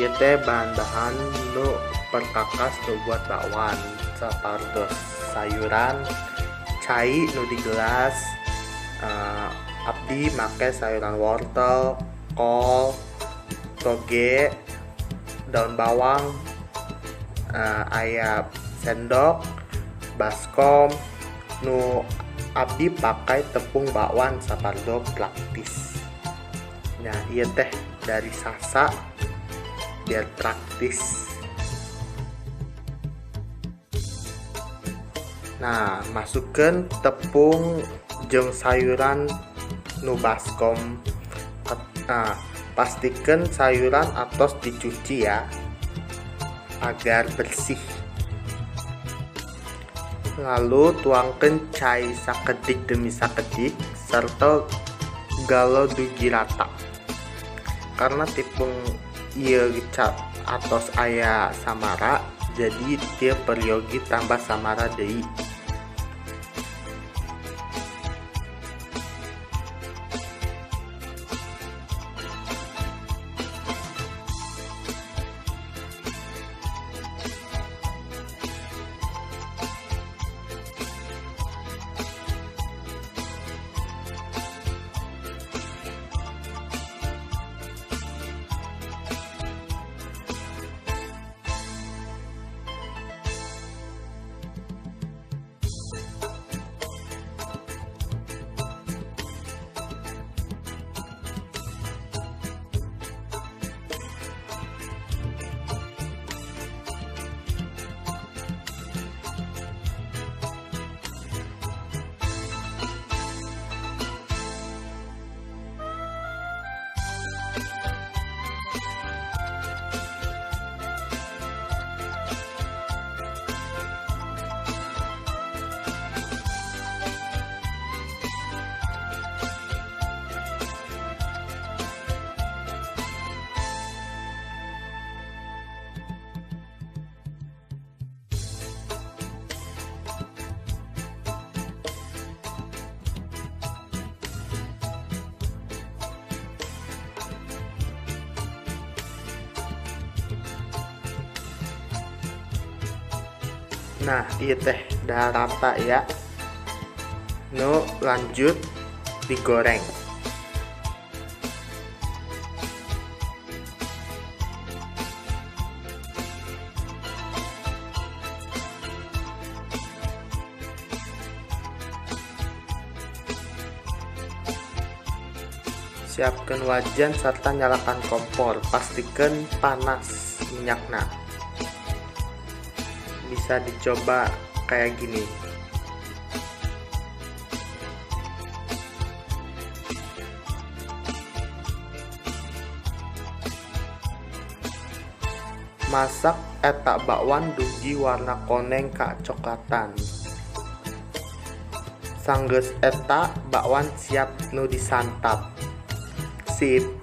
ieu teh bahan-bahan nu perkakas nu buat bakwan sapartos sayuran cai nu di gelas. Abdi make sayuran wortel, kol, toge, daun bawang, aya sendok, baskom. Nu abdi pakai tepung bakwan sapardo praktis. Nah ieu teh dari Sasa biar praktis. Nah masukkan tepung jeung sayuran nu baskom. Pastikan sayuran atos dicuci ya agar bersih. Lalu tuangkan cai sakedik demi sakedik serta galo dugi rata. Karena tepung ieu atos aya samara, jadi dia peryogi tambah samara deui. Nah ieu teh dah rata ya. Nu lanjut digoreng. Siapkan wajan serta nyalakan kompor. Pastikan panas minyakna. Bisa dicoba kayak gini. Masak eta bakwan dugi warna koneng kacoklatan. Sanggeus eta bakwan siap nu disantap. Sip.